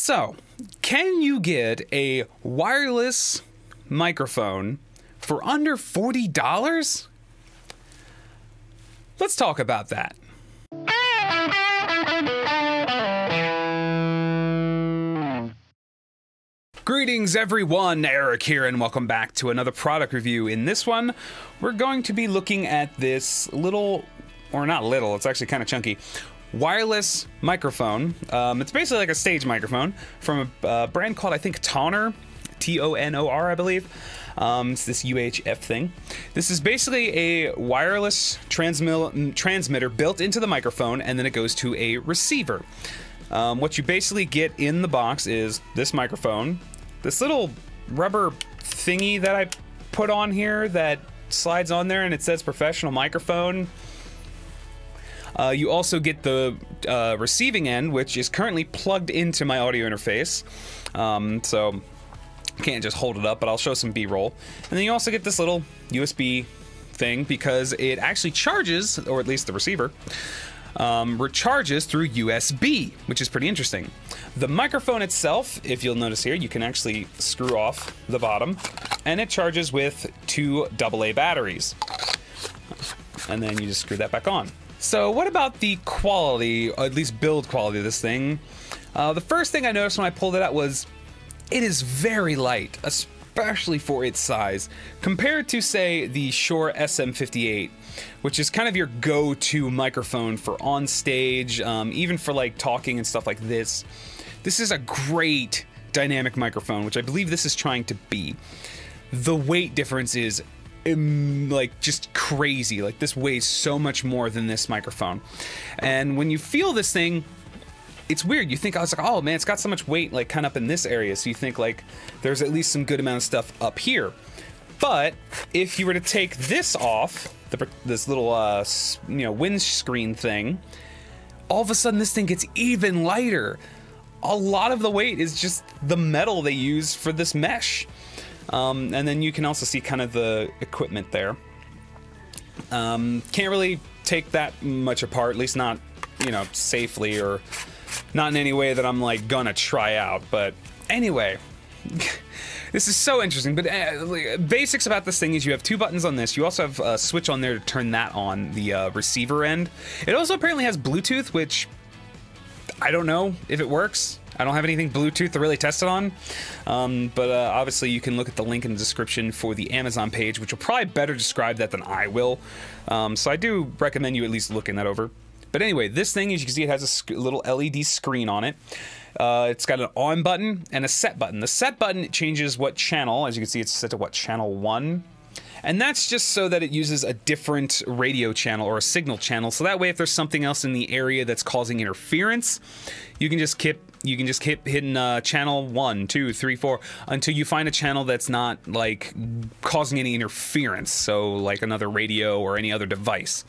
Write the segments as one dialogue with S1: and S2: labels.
S1: So, can you get a wireless microphone for under $40? Let's talk about that. Greetings everyone, Eric here, and welcome back to another product review. In this one, we're going to be looking at this little, or not little, it's actually kind of chunky, wireless microphone. It's basically like a stage microphone from a brand called, I think, Tonor, T-O-N-O-R, I believe. It's this UHF thing. This is basically a wireless transmitter built into the microphone, and then it goes to a receiver. What you basically get in the box is this microphone, this little rubber thingy that I put on here that slides on there and it says professional microphone. You also get the receiving end, which is currently plugged into my audio interface. So can't just hold it up, but I'll show some B-roll. And then you also get this little USB thing because it actually charges, or at least the receiver, recharges through USB, which is pretty interesting. The microphone itself, if you'll notice here, you can actually screw off the bottom, and it charges with 2 AA batteries. And then you just screw that back on. So what about the quality, or at least build quality of this thing? The first thing I noticed when I pulled it out was it is very light, especially for its size, compared to, say, the Shure SM58, which is kind of your go-to microphone for on stage, even for like talking and stuff like this. This is a great dynamic microphone, which I believe this is trying to be. The weight difference is like just crazy. Like this weighs so much more than this microphone. And when you feel this thing, it's weird. You think, I was like, oh man, it's got so much weight like kind of up in this area. So you think like there's at least some good amount of stuff up here. But if you were to take this off, this little windscreen thing, all of a sudden this thing gets even lighter. A lot of the weight is just the metal they use for this mesh. And then you can also see kind of the equipment there. Can't really take that much apart, at least not, safely, or not in any way that I'm like gonna try out. But anyway, this is so interesting. But basics about this thing is you have 2 buttons on this. You also have a switch on there to turn that on, the receiver end. It also apparently has Bluetooth, which I don't know if it works. I don't have anything Bluetooth to really test it on. But obviously you can look at the link in the description for the Amazon page, which will probably better describe that than I will. So I do recommend you at least looking that over. But anyway, this thing, as you can see, it has a little LED screen on it. It's got an on button and a set button. The set button changes what channel. As you can see, it's set to what, channel 1? And that's just so that it uses a different radio channel or a signal channel. So that way, if there's something else in the area that's causing interference, you can just keep hitting channel 1, 2, 3, 4 until you find a channel that's not like causing any interference. So like another radio or any other device.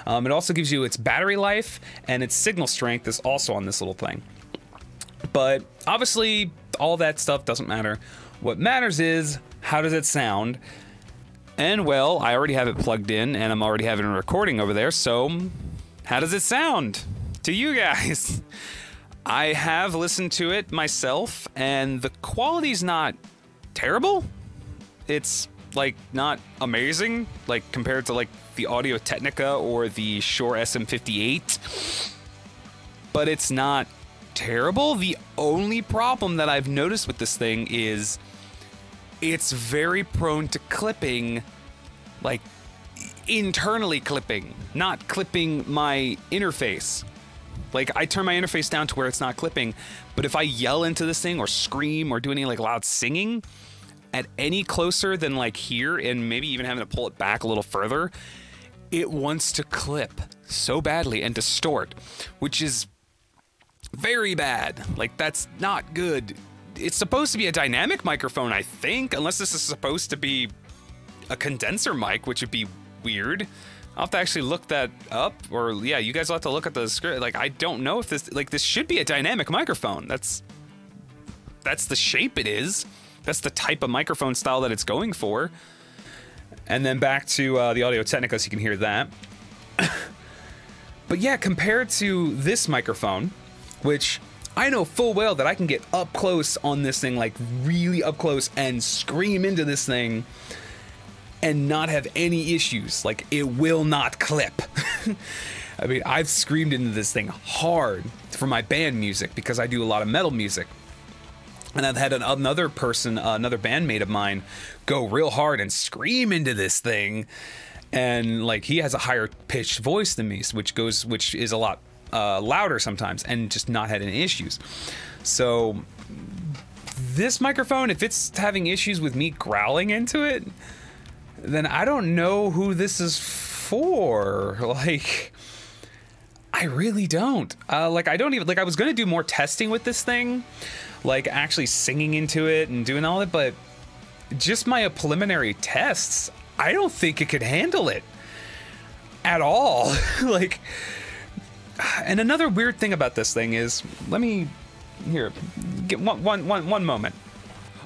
S1: It also gives you its battery life, and its signal strength is also on this little thing. But obviously all that stuff doesn't matter. What matters is how does it sound? And well, I already have it plugged in and I'm already having a recording over there, so how does it sound to you guys? I have listened to it myself and the quality's not terrible. It's like not amazing, like compared to like the Audio Technica or the Shure SM58, but it's not terrible. The only problem that I've noticed with this thing is it's very prone to clipping, like internally clipping, not clipping my interface. Like I turn my interface down to where it's not clipping, but if I yell into this thing or scream or do any like loud singing at any closer than like here, and maybe even having to pull it back a little further, it wants to clip so badly and distort, which is very bad. Like that's not good. It's supposed to be a dynamic microphone, I think, unless this is supposed to be a condenser mic, which would be weird. I'll have to actually look that up, or yeah, you guys will have to look at the script. Like I don't know if this should be a dynamic microphone. That's the shape it is. That's the type of microphone style that it's going for. And then back to the Audio Technica, so you can hear that. But yeah, compared to this microphone, which I know full well that I can get up close on this thing, like really up close, and scream into this thing and not have any issues. Like, it will not clip. I mean, I've screamed into this thing hard for my band music because I do a lot of metal music. And I've had another person, another bandmate of mine, go real hard and scream into this thing. And like, he has a higher pitched voice than me, which is a lot louder sometimes, and just not had any issues. So this microphone, if it's having issues with me growling into it, then I don't know who this is for. Like, I really don't. Like, I don't even, like, I was gonna do more testing with this thing, like actually singing into it and doing all that, but just my preliminary tests, I don't think it could handle it at all. Like, and another weird thing about this thing is, let me, here, get one moment.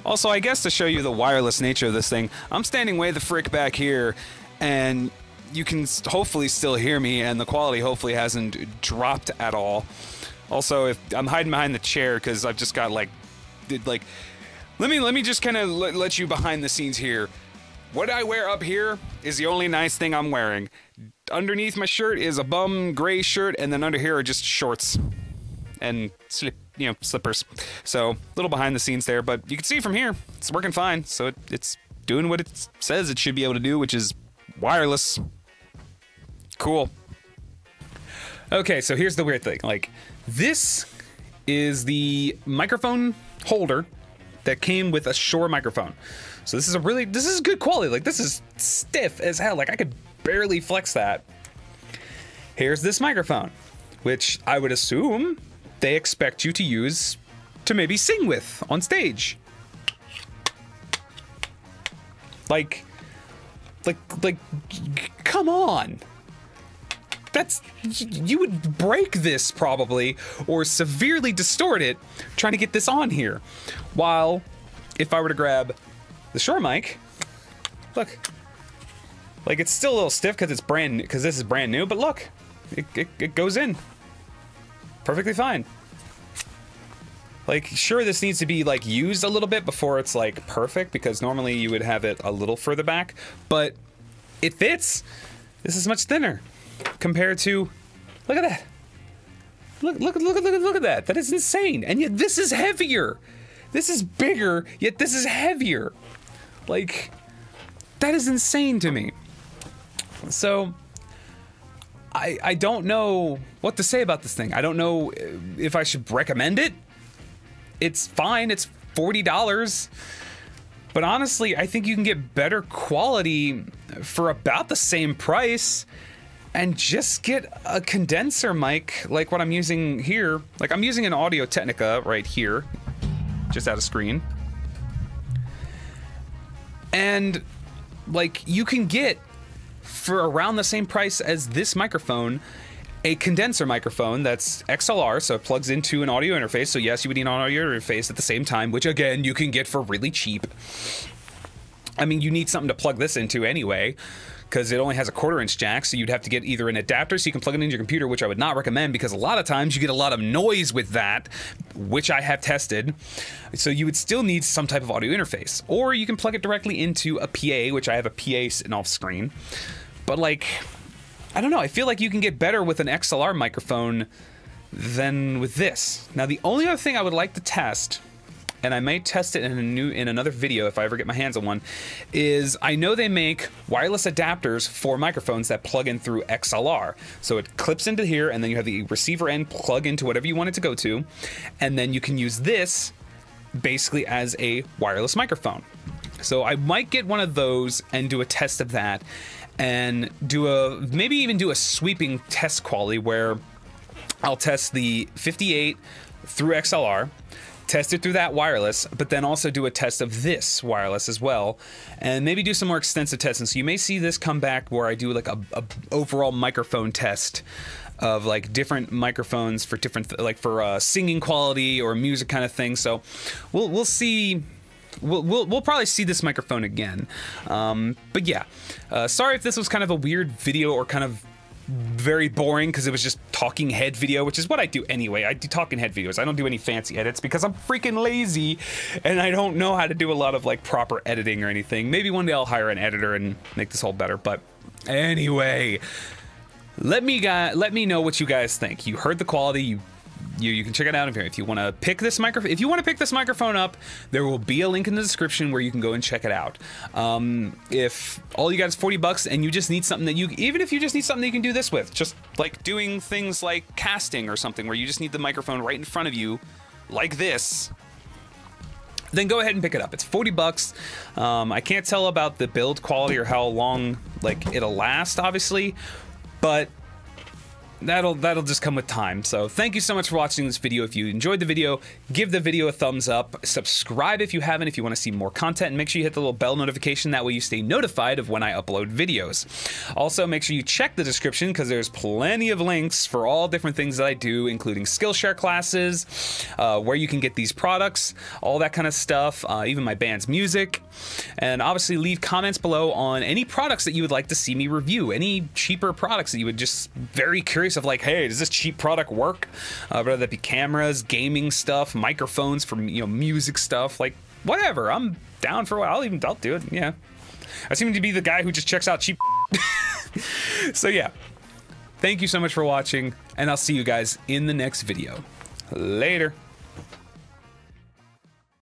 S1: Also, I guess to show you the wireless nature of this thing, I'm standing way the frick back here, and you can hopefully still hear me, and the quality hopefully hasn't dropped at all. Also, if I'm hiding behind the chair because I've just got like, let me just kind of let you behind the scenes here. What I wear up here is the only nice thing I'm wearing. Underneath my shirt is a bum gray shirt, and then under here are just shorts and slippers. So a little behind the scenes there, but you can see from here it's working fine. So it's doing what it says it should be able to do, which is wireless. Cool. Okay, so here's the weird thing. Like, this is the microphone holder that came with a Shure microphone. So this is good quality. Like, this is stiff as hell. Like, I could barely flex that. Here's this microphone, which I would assume they expect you to use to maybe sing with on stage. Like, come on. You would break this probably, or severely distort it trying to get this on here. While if I were to grab the Shure mic, look, like, it's still a little stiff because this is brand new, but look, it goes in perfectly fine. Like, sure, this needs to be like used a little bit before it's like perfect, because normally you would have it a little further back, but it fits. This is much thinner compared to, look at that. Look at that. That is insane. And yet this is heavier. This is bigger, yet this is heavier. Like, that is insane to me. So I don't know what to say about this thing. I don't know if I should recommend it. It's fine. It's $40. But honestly, I think you can get better quality for about the same price and just get a condenser mic like what I'm using here. Like, I'm using an Audio-Technica right here, just out of screen. And like, you can get, for around the same price as this microphone, a condenser microphone that's XLR, so it plugs into an audio interface. So yes, you would need an audio interface at the same time, which again, you can get for really cheap. I mean, you need something to plug this into anyway, because it only has a 1/4-inch jack, so you'd have to get either an adapter so you can plug it into your computer, which I would not recommend, because a lot of times you get a lot of noise with that, which I have tested. So you would still need some type of audio interface, or you can plug it directly into a PA, which I have a PA sitting off screen. But like, I don't know, I feel like you can get better with an XLR microphone than with this. Now, the only other thing I would like to test, and I may test it in another video if I ever get my hands on one, is I know they make wireless adapters for microphones that plug in through XLR. So it clips into here, and then you have the receiver end plug into whatever you want it to go to, and then you can use this basically as a wireless microphone. So I might get one of those and do a test of that, and maybe even do a sweeping test quality where I'll test the 58 through XLR, test it through that wireless, but then also do a test of this wireless as well, and maybe do some more extensive testing. So you may see this come back where I do like a overall microphone test of like different microphones for different, like for singing quality or music kind of thing. So we'll see. We'll probably see this microphone again. But yeah, sorry if this was kind of a weird video, or kind of very boring because it was just talking head video, which is what I do anyway. I do talking head videos. I don't do any fancy edits because I'm freaking lazy and I don't know how to do a lot of like proper editing or anything. Maybe one day I'll hire an editor and make this whole better, but anyway, let me know what you guys think. You heard the quality. You can check it out if you want to pick this microphone. If you want to pick this microphone up, there will be a link in the description where you can go and check it out. If all you got is 40 bucks and you just need something that even if you just need something that you can do this with, just like doing things like casting or something where you just need the microphone right in front of you, like this, then go ahead and pick it up. It's 40 bucks. I can't tell about the build quality or how long like it'll last, obviously, but that'll just come with time. So thank you so much for watching this video. If you enjoyed the video, give the video a thumbs up. Subscribe if you haven't, if you want to see more content, and make sure you hit the little bell notification. That way you stay notified of when I upload videos. Also, make sure you check the description because there's plenty of links for all different things that I do, including Skillshare classes, where you can get these products, all that kind of stuff, even my band's music. And obviously leave comments below on any products that you would like to see me review, any cheaper products that you would just very curious of, like, hey, does this cheap product work? Whether that be cameras, gaming stuff, microphones for, you know, music stuff, like whatever. I'm down for what. I'll do it. Yeah, I seem to be the guy who just checks out cheap. So yeah, thank you so much for watching, and I'll see you guys in the next video. Later.